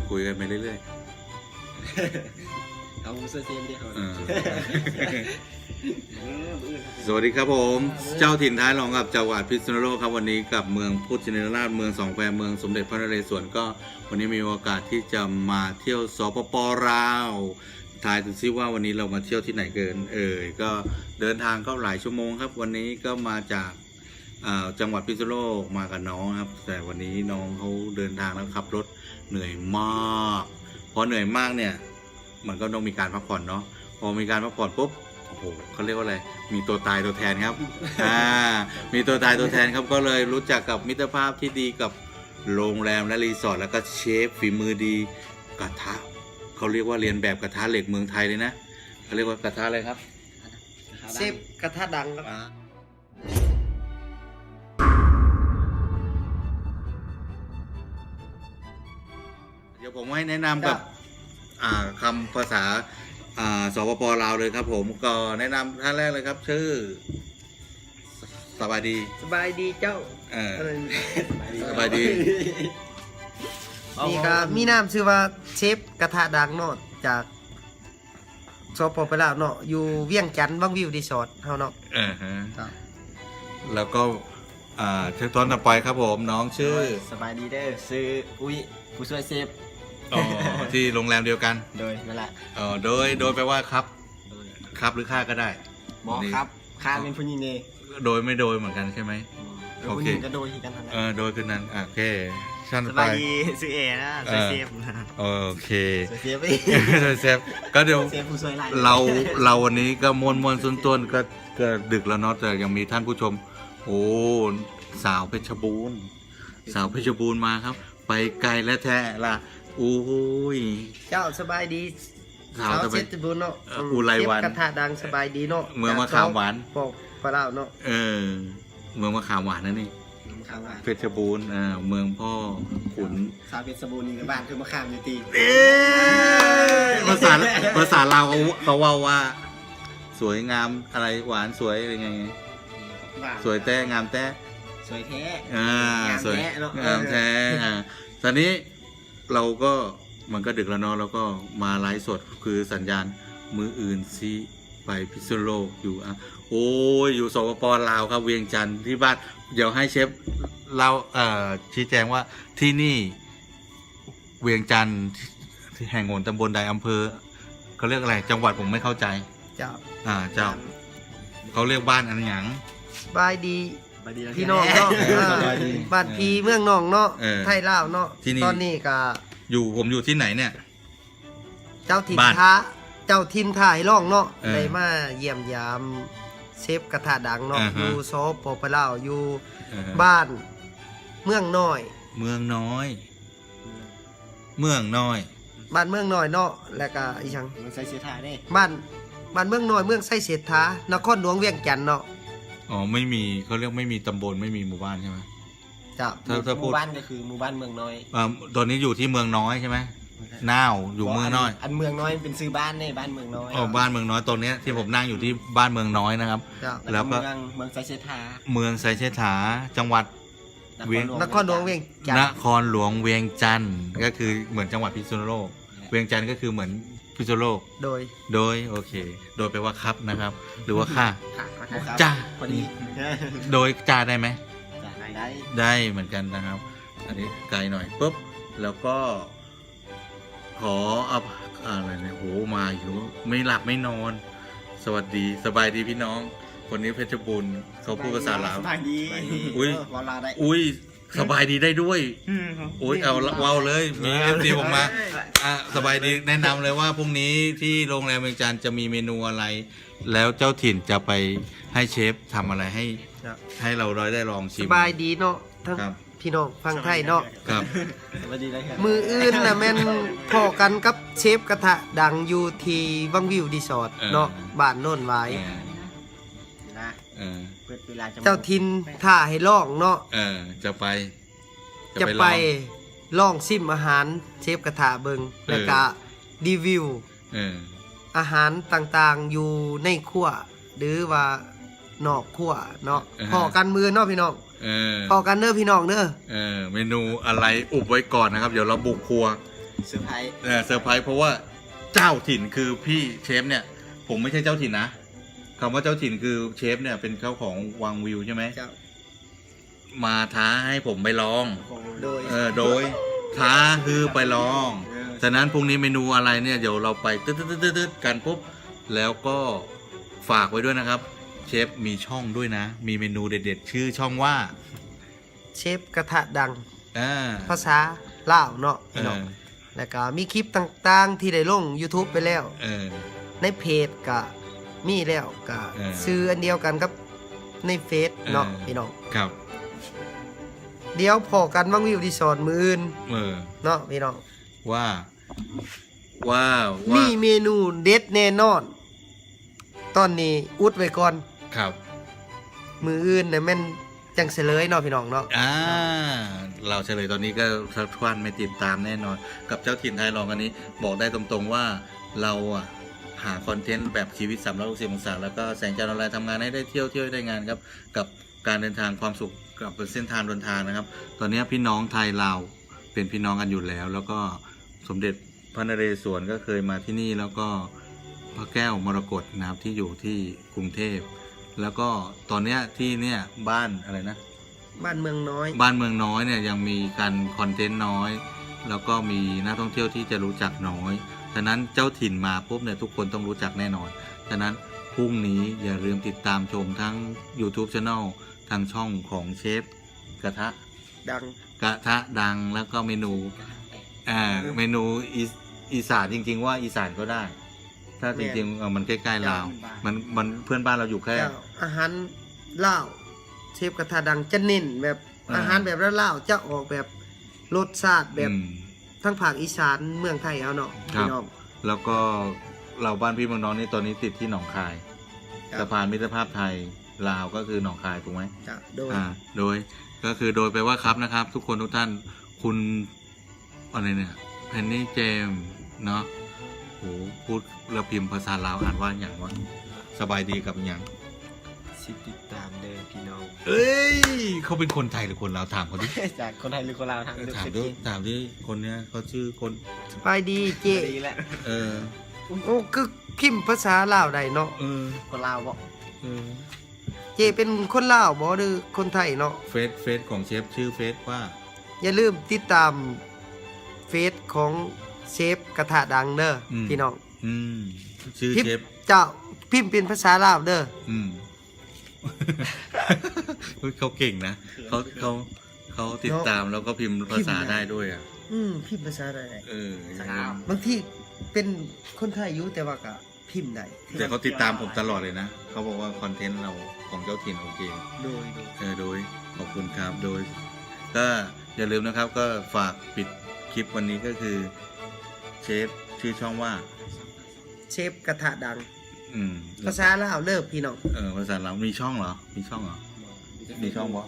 คุยกันไปเรื่อยเอาเสื้อเจมส์ดิเขาสวัสดีครับผมเจ้าถิ่นท้ายรองกับจังหวัดพิษณุโลกครับวันนี้กับเมืองพุทธชินราชเมืองสองแควเมืองสมเด็จพระนเรศวรก็วันนี้มีโอกาสที่จะมาเที่ยวสปป.ลาวทายดูซิว่าวันนี้เรามาเที่ยวที่ไหนเกินก็เดินทางก็หลายชั่วโมงครับวันนี้ก็มาจากจังหวัดพิษณุโลกมากับน้องครับแต่วันนี้น้องเขาเดินทางแล้วขับรถเหนื่อยมากพอเหนื่อยมากเนี่ยมันก็ต้องมีการพักผ่อนเนาะพอมีการพักผ่อนปุ๊บโอ้โหเขาเรียกว่าอะไรมีตัวตายตัวแทนครับมีตัวตายตัวแทนครับก็เลยรู้จักกับมิตรภาพที่ดีกับโรงแรมและรีสอร์ทแล้วก็เชฟฝีมือดีกระทะเขาเรียกว่าเรียนแบบกระทะเหล็กเมืองไทยเลยนะเขาเรียกว่ากระทะอะไรครับเชฟกระทะดังครับเดี๋ยวผมให้แนะนำกับคำภาษาสปป.ลาวเลยครับผมก็แนะนำท่านแรกเลยครับชื่อสบายดีเจ้าสบายดีนี่ก็มีน้ำชื่อว่าเชฟกระทะดังเนาะจากสปป.ลาวเนาะอยู่เวียงจันทน์วังวิวรีสอร์ทเฮาเนาะแล้วก็ตอนต่อไปครับผมน้องชื่อสบายดีเด้อชื่ออุ้ยผู้ช่วยเชฟที่โรงแรมเดียวกันโดยนั่นแหละโดยแปลว่าครับหรือค่าก็ได้บอกครับค่าเป็นผู้หญิงเองโดยไม่โดยเหมือนกันใช่ไหมโอเคก็โดยที่กันทั้งนั้นโดยคือนั้นโอเคชั้นสบายดีชื่อเอนะชื่อเซฟโอเคเซฟเซฟก็เดี๋ยวเราวันนี้ก็มวนซุนต้นก็ดึกแล้วเนาะแต่ยังมีท่านผู้ชมโอ้สาวเพชรบูรณ์มาครับไปไกลและแท้ละโอ้ยเจ้าสบายดีสาวเพชรบูรณ์เนาะอุไรวันกระทะดังสบายดีเนาะเมืองมะขามหวานบอกปลาเนาะเมืองมะขามหวานนั่นนี่เพชรบูรณ์เมืองพ่อขุนสาวเพชรบูรณ์นี่บ้านคือมะขามอยู่ตีภาษาลาวเขาว่าสวยงามอะไรหวานสวยอะไรไงสวยแต้งามแต้สวยแท้สวยงามแท้ตอนนี้เราก็มันก็ดึกแล้วเนาะแล้วก็มาไลฟ์สดคือสัญญาณมืออื่นซีไปพิษณุโลกอยู่โอ้ยอยู่สปป.ลาวครับเวียงจันทร์ที่บ้านเดี๋ยวให้เชฟเราชี้แจงว่าที่นี่เวียงจันทร์ที่แห่งหนตำบลใดอำเภอเขาเรียกอะไรจังหวัดผมไม่เข้าใจเจ้าเขาเรียกบ้านอันหยังบายดีพี่น้องเนาะบ้านพี่เมืองน้องเนาะไทยลาวเนาะตอนนี้ก็ผมอยู่ที่ไหนเนี่ยเจ้าถิ่นถ่ายร่องเนาะได้มาเยี่ยมยามเชฟกระทะดังเนาะอยู่สปป.ลาวอยู่บ้านเมืองน้อยบ้านเมืองน้อยเนาะแล้วก็อีหยังเมืองไซเสถาเด้บ้านเมืองน้อยเมืองไซเสถานครหลวงเวียงจันทน์เนาะไม่มีเขาเรียกไม่มีตำบลไม่มีหมู่บ้านใช่ไหมจ้ะหมู่บ้านก็คือหมู่บ้านเมืองน้อยตอนนี้อยู่ที่เมืองน้อยใช่ไหมน่าวอยู่เมืองน้อยอันเมืองน้อยเป็นซื้อบ้านเนี่ยบ้านเมืองน้อยบ้านเมืองน้อยตรงนี้ที่ผมนั่งอยู่ที่บ้านเมืองน้อยนะครับแล้วก็เมืองไซเสถาจังหวัดนครหลวงเวียงจันทร์นครหลวงเวียงจันทร์ก็คือเหมือนจังหวัดพิษณุโลกเวียงจันทร์ก็คือเหมือนพิษณุโลกโดยโอเคโดยแปลว่าครับนะครับหรือว่าค่าจ้าพอดีโดยจ้าได้ไหมได้เหมือนกันนะครับอันนี้ไกลหน่อยปุ๊บแล้วก็ขออะไรเนี่ยโหมาอยู่ไม่หลับไม่นอนสวัสดีสบายดีพี่น้องคนนี้เพชรบูรณ์เขาพูดภาษาลาวสบายดีอุ้ยสบายดีได้ด้วยอุ้ยเอาเว้าเลยมีFDผมมาสบายดีแนะนำเลยว่าพรุ่งนี้ที่โรงแรมเวียงจันทร์จะมีเมนูอะไรแล้วเจ้าถิ่นจะไปให้เชฟทำอะไรให้เราได้ลองชิมสบายดีเนาะทั้งพี่น้องฟังไทยเนาะครับมืออื่นนะแม่นพอกันกับเชฟกระทะดังอยู่ที่วังวิวรีสอร์ทเนาะบ้านโน่นไว้เจ้าทินท่าให้ล่องเนาะจะไปล่องซิมอาหารเชฟกระทะเบิงแล้วก็รีวิวอาหารต่างๆอยู่ในครัวหรือว่านอกครัวเนาะพอกันมือเนาะพี่น้องพอกันเด้อพี่น้องเด้อเมนูอะไรอุบไว้ก่อนนะครับเดี๋ยวเราบุกครัว เซอร์ไพรส์ เซอร์ไพรส์เพราะว่าเจ้าถิ่นคือพี่เชฟเนี่ย ผมไม่ใช่เจ้าถิ่นนะคำว่าเจ้าถิ่นคือเชฟเนี่ยเป็นเจ้าของวังวิวใช่ไหม เจ้า มาท้าให้ผมไปลอง โดย โดยท้าคือไปลองฉะนั้นพรุ่งนี้เมนูอะไรเนี่ยเดี๋ยวเราไปตึ๊ดกันปุ๊บแล้วก็ฝากไว้ด้วยนะครับ เชฟมีช่องด้วยนะ มีเมนูเด็ดๆ ชื่อช่องว่า เชฟกระทะดัง อ่า ภาษาลาวเนาะพี่น้องแล้วก็มีคลิปต่างๆที่ได้ลง YouTube ไปแล้ว เออ ในเพจก็มีแล้วก็ เออ ซื้ออันเดียวกันกับในเฟซเนาะพี่น้อง ครับ เดี๋ยวพอกันวังวิวรีสอร์ทมื้ออื่น เนาะพี่น้อง ว่า มีเมนูเด็ดแน่นอน ตอนนี้อุดไว้ก่อน ครับ มื้ออื่นน่ะแม่นจังเฉลยเนาะพี่น้องเนาะ เราเฉลยตอนนี้ก็ทักทวนไม่ติดตามแน่นอน กับเจ้าถิ่นไทยลองอันนี้ บอกได้ตรงๆว่าเราอะหาคอนเทนต์แบบชีวิต360 องศาแล้วก็แสงจันทร์ออนไลน์ทำงานให้ได้เที่ยวได้งานครับ กับการเดินทางความสุขกับเส้นทางเดินทางนะครับ ตอนนี้พี่น้องไทยลาวเป็นพี่น้องกันอยู่แล้ว แล้วก็สมเด็จพระนเรศวรก็เคยมาที่นี่แล้วก็พระแก้วมรกตนะครับที่อยู่ที่กรุงเทพแล้วก็ตอนเนี้ยที่เนี่ยบ้านอะไรนะ บ้านเมืองน้อย บ้านเมืองน้อยเนี่ยยังมีการคอนเทนต์น้อย แล้วก็มีนักท่องเที่ยวที่จะรู้จักน้อยฉะนั้นเจ้าถิ่นมาปุ๊บเนี่ยทุกคนต้องรู้จักแน่นอนฉะนั้นพรุ่งนี้อย่าลืมติดตามชมทั้ง YouTube Channel ทางช่องของเชฟกระทะ ดัง ดังแล้วก็เมนูเมนูอีสานจริงๆว่าอีสานก็ได้ ถ้าจริงๆมันใกล้ๆลาวมันเพื่อนบ้านเราอยู่แค่ เจ้าอาหารลาวเชฟกระทะดังจะเน้นแบบอาหารแบบลาวๆจะออกแบบรสชาติแบบทั้งภาคอีสานเมืองไทยเอาเนาะพี่น้อง แล้วก็เราบ้านพี่เมืองน้องนี่ตอนนี้ติดที่หนองคายสะพานมิตรภาพไทยลาวก็คือหนองคายถูกไหม จ้ะโดย โดยก็คือโดยแปลว่าครับนะครับ ทุกคนทุกท่านคุณอะไรเนี่ยแพนนี่เจมเนาะโหพูดเราพิมพ์ภาษาลาวอ่านว่าอย่างว่าสบายดีกับอย่าง สิติดตามเด้อพี่น้อง เอ้ยเขาเป็นคนไทยหรือคนลาวถามเขาดิ จากคนไทยหรือคนลาวทาง ถามด้วยคนเนี้ยเขาชื่อคน สบายดีเจ ดีแหละ เออ โอ้คือพิมพ์ภาษาลาวได้เนาะ คนลาวบอก เจเป็นคนลาวบ่หรือคนไทยเนาะ เฟซของเชฟชื่อเฟซว่า อย่าลืมติดตามเฟซของเชฟกระทะดังเด้อพี่น้อง ชื่อ พิม เช พ์ ฟ เจ้าพิมพ์เป็นภาษาลาวเด้อ เขาเก่งนะเขาติดตามแล้วก็พิมพ์ภาษาได้ด้วยอ่ะ พิมพ์ภาษาได้ ลาว บางทีเป็นคนไทยอยู่แต่ว่าก็พิมพ์ได้ แต่เขาติดตามผมตลอดเลยนะเขาบอกว่าคอนเทนต์เราของเจ้าถิ่นโอเค โดย โดยขอบคุณครับโดยก็อย่าลืมนะครับก็ฝากปิดคลิปวันนี้ก็คือเชฟชื่อช่องว่า เชฟกระทะดัง อืม ภาษาลาวเลิกพี่น้อง ภาษาเราวมีช่องเหรอมีช่องเหรอมีช่องบอ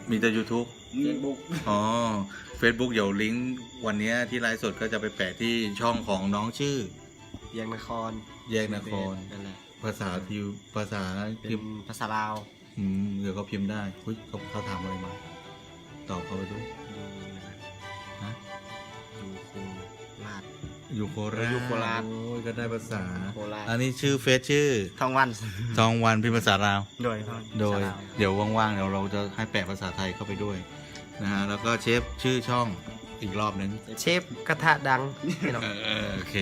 มีแต่ YouTube เฟซบุ๊ก อ๋อ Facebook เดี๋ยวลิงก์วันนี้ที่ไลฟ์สดก็จะไปแปะที่ช่องของน้องชื่อ แยกนคร แยกนคร นั่นแหละ ภาษาภาษา เป็ พิ น มพ์ ภาษาลาว เดี๋ยวเขาพิมพ์ได้หุ้ยเขาถามอะไรมาตอบเขาไปดู อยู่ ฮะ อยู่โคราช อยู่โคราช อยู่โคราช โอ้ยก็ได้ภาษา โคราช อันนี้ชื่อเฟซชื่อ ทองวัน ทองวันพิมพ์ภาษาลาว โดย โดยเดี๋ยวว่างๆเดี๋ยวเราจะให้แปะภาษาไทยเข้าไปด้วยนะฮะแล้วก็เชฟชื่อช่องอีกรอบนึง เชฟกระทะดังพี่น้อง โอเค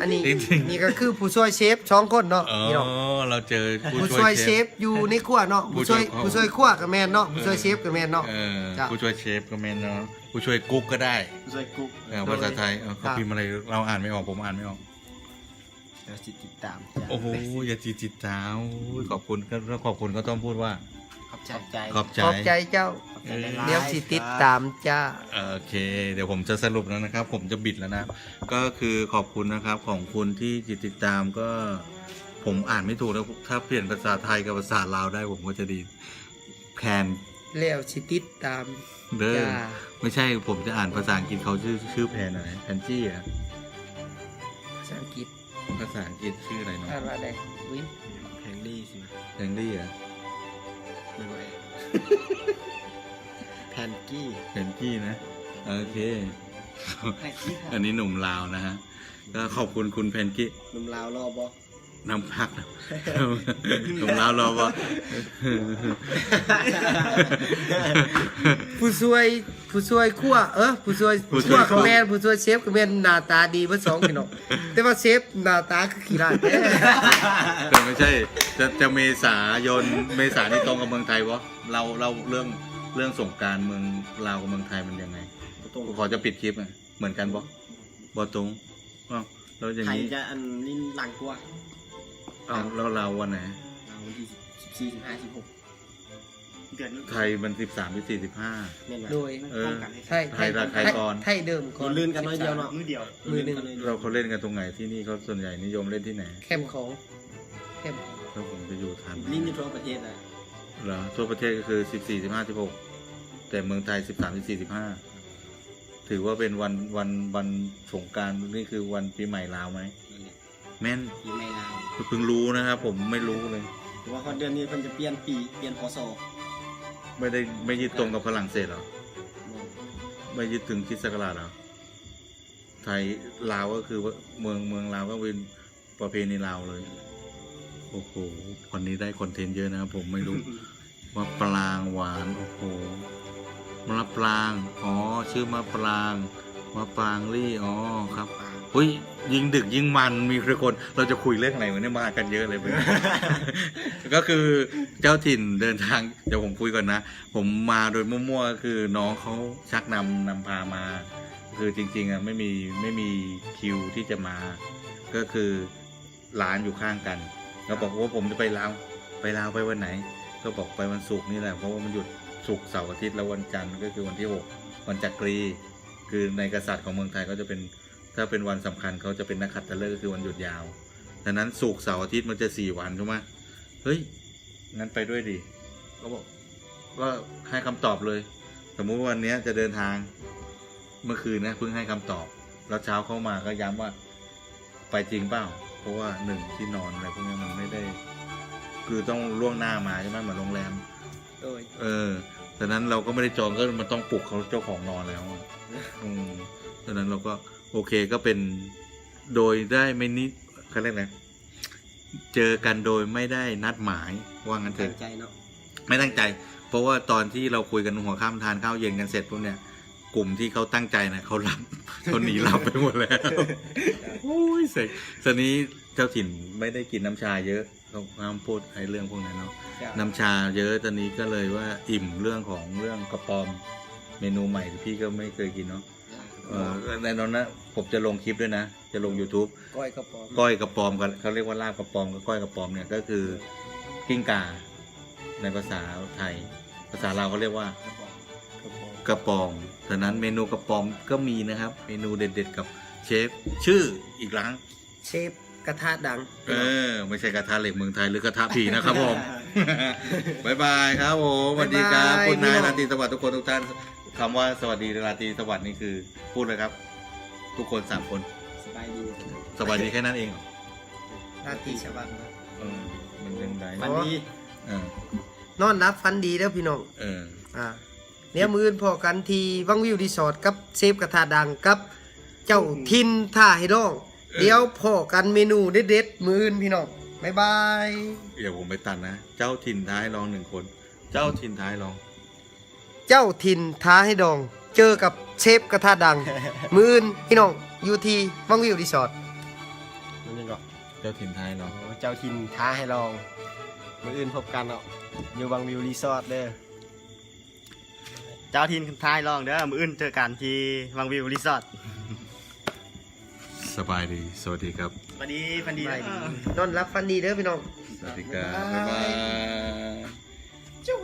อันนี้ จริงๆ นี่ก็คือผู้ช่วยเชฟสองคนเนาะ อ๋อ พี่น้อง เราเจอ ผู้ช่วยเชฟอยู่ในครัวเนาะผู้ช่วย ผู้ช่วย ครัวกับแมนเนาะผู้ช่วยเชฟกับแมนเนาะ จ้ะ ผู้ช่วยเชฟก็แม่นเนาะผู้ช่วยกุ๊กก็ได้ ใส่กุ๊ก ภาษาไทยเขาพิมพ์อะไรเราอ่านไม่ออกผมอ่านไม่ออก เดี๋ยวสิติดตาม โอ้โหอย่าจีจิตจ้าขอบคุณก็ต้องพูดว่า ขอบใจ ขอบใจ ขอบใจเจ้า ขอบใจหลา เดี๋ยวสิติดตามจ้า โอเค เดี๋ยวผมจะสรุปแล้วนะครับ ผมจะบิดแล้วนะ ก็คือขอบคุณนะครับของคุณที่ติดตามก็ ผมอ่านไม่ถูกแล้วถ้าเปลี่ยนภาษาไทยกับภาษาลาวได้ผมก็จะดีแพน แล้วสิติดตาม เด้อ จ้า ไม่ใช่ผมจะอ่านภาษาอังกฤษเขาชื่อแพนอะไรแพนจี้อะ ภาษาอังกฤษ ภาษาอังกฤษชื่ออะไรเนาะ อ่านว่าได้อุ้ย แพงลี่สินะ แพนดี้อะ ไม่ไหวแพนกี้ แพนจี้นะโอเค อันนี้หนุ่มลาวนะฮะก็ขอบคุณคุณแพนกี้ หนุ่มลาวรอบ่ นำพักนะหนุ่มลาวรอวะ ผู้ช่วยคั่วผู้ช่วยคั่วกับแม่นผู้ช่วยเชฟกับแม่นหน้าตาดีเบิดสองพี่น้องแต่ว่าเชฟหน้าตาคือขี้ร้ายแท้ แต่ไม่ใช่จะเมษายนนี่ตรงกับเมืองไทยวะเราเรื่องสงกรารเมืองลาวกับเมืองไทยมันยังไง ตรง ขอจะปิดคลิปอ่ะเหมือนกันปะบอตรงอ้าวแล้วอย่าง ไทย นี้ จะอันนี้หลังกว่า อ้าวแล้วเราวันไหน เราวันที่14 15 16เดือน ไทยมัน13 14 15 แม่นไหม โดย ไทย ไทยก่อน ไทยเดิมก่อน ลื่นกันน้อยเดียวเนาะ มือเดียว มือหนึ่ง เราเขาเล่นกันตรงไหนที่นี่เขาส่วนใหญ่นิยมเล่นที่ไหน แคมป์ของแคมป์ของ แล้วผมจะอยู่ทัน ลิ้นอยู่ทั่วประเทศเลย เหรอทั่วประเทศก็คือ14 15 16แต่เมืองไทย13 14 15ถือว่าเป็นวันสงกรานต์นี่คือวันปีใหม่ลาวไหมแม่น ปีใหม่ลาว เพิ่งรู้นะครับผมไม่รู้เลย หรือว่าเขาเดือนนี้เพิ่นจะเปลี่ยนปีเปลี่ยนพศ ไม่ยึดตรงกับฝรั่งเศสเหรอไม่ยึดถึงคริสต์ศักราชเหรอไทยลาวก็คือว่าเมืองลาวก็เป็นประเพณีลาวเลยโอ้โหวันนี้ได้คอนเทนต์เยอะนะครับผมไม่รู้ มะปรางหวานโอ้โหมะปรางอ๋อชื่อมะปรางมะปรางลี่อ๋อครับอุ้ยยิงดึกยิงมันมีคนเราจะคุยเรื่องอะไรวันนี้มากันเยอะเลย ก็คือเจ้าถิ่นเดินทางเดี๋ยวผมคุยก่อนนะ ผมมาโดยมั่วๆก็คือน้องเขาชักนำพามา คือจริงๆอ่ะไม่มีคิวที่จะมา ก็คือร้านอยู่ข้างกันก็บอกว่าผมจะไปลาวไปวันไหน ก็บอกไปวันศุกร์นี่แหละเพราะว่ามันหยุดศุกร์เสาร์อาทิตย์แล้ววันจันทร์ก็คือวันที่6วันจักรี คือในกษัตริย์ของเมืองไทยก็จะเป็นถ้าเป็นวันสำคัญเขาจะเป็นนักขัตฤกษ์ก็คือวันหยุดยาวดังนั้นศุกร์เสาร์อาทิตย์มันจะ4 วันใช่ไหมเฮ้ยงั้นไปด้วยดิก็บอกก็ให้คำตอบเลย สมมุติวันนี้จะเดินทางเมื่อคืนนะเพิ่งให้คำตอบแล้วเช้าเข้ามาก็ย้ำว่าไปจริงเปล่าเพราะว่า1ที่นอนอะไรพวกนี้มันไม่ได้คือต้องล่วงหน้ามาใช่ไหมเหมือนโรงแรม โดย ดังนั้นเราก็ไม่ได้จองก็มันต้องปลุกเขาเจ้าของนอนแล้วอะดังนั้นเราก็โอเคก็เป็นโดยได้ไม่นิดเขาเรียกอะไรเจอกันโดยไม่ได้นัดหมายว่างั้นเถ ตั้ง อะ ใจเนาะ ไม่ตั้งใจ เพราะว่าตอนที่เราคุยกันหัวค่ำทานข้าวเย็นกันเสร็จพวกเนี้ยกลุ่มที่เขาตั้งใจนะเขาหลับ เขาหนีหลับไปหมดแล้วโอ้ยเสกตอนนี้เจ้าถิ่นไม่ได้กินน้ำชาเยอะเขาห้ามพูดไอ้เรื่องพวกนั้นเนาะน้ำชาเยอะตอนนี้ก็เลยว่าอิ่มเรื่องกระป๋อมเมนูใหม่ที่พี่ก็ไม่เคยกินเนาะในนั้นนะผมจะลงคลิปด้วยนะจะลง YouTube ก้อยกระป๋อง ก้อยกระป๋อมกันเขาเรียกว่าลาบกระป๋อมกับก้อยกระป๋อมเนี่ยก็คือกิ้งก่าในภาษาไทยภาษาลาวเขาเรียกว่ากระป๋อมดังนั้นเมนูกระป๋อมก็มีนะครับเมนูเด็ดๆกับเชฟชื่ออีกครั้ง เชฟกระทะดัง ไม่ใช่กระทะเหล็กเมืองไทยหรือกระทะผีนะครับผม บ๊ายบายครับผมสวัสดีครับ บ๊ายบาย คุณนายราตรีสวัสดิ์ทุกคนทุกท่านคำว่าสวัสดีราตรีสวัสดิ์นี่คือพูดเลยครับ ทุกคน3 คน สบายดี สบายดีแค่นั้นเองเหรอ ราตรีสวัสดิ์ มันยังไง วันนี้ นอนรับฟันดีเด้อพี่น้องเนี่ยมื้ออื่นพอกันที่วังวิวรีสอร์ทกับเชฟกระทะดังกับเจ้าทินท่าให้น้องเดี๋ยวพอกันเมนูเด็ดๆมื้ออื่นพี่น้องบ๊ายบาย เดี๋ยวผมไปตัดนะ เจ้าถิ่นท้ายรอง1 คน เจ้าถิ่นท้ายรอง เจ้าทินท้าให้ดอง เจอกับเชฟกระทะดัง มื้ออื่นพี่น้องอยู่ที่วังวิวรีสอร์ท มันยังก็ เจ้าถิ่นท้ายรอง เจ้าถิ่นท้าให้ลองมื้ออื่นพบกันเนาะอยู่บางวิวรีสอร์ทเด้อ เจ้าทินท้ายลองเด้อมืออื่นเจอกันที่วังวิวรีสอร์ท สบายดีสวัสดีครับ สวัสดีพันดีนะ นอนรับฟันดีเด้อพี่น้อง สวัสดีครับบ๊ายบาย จู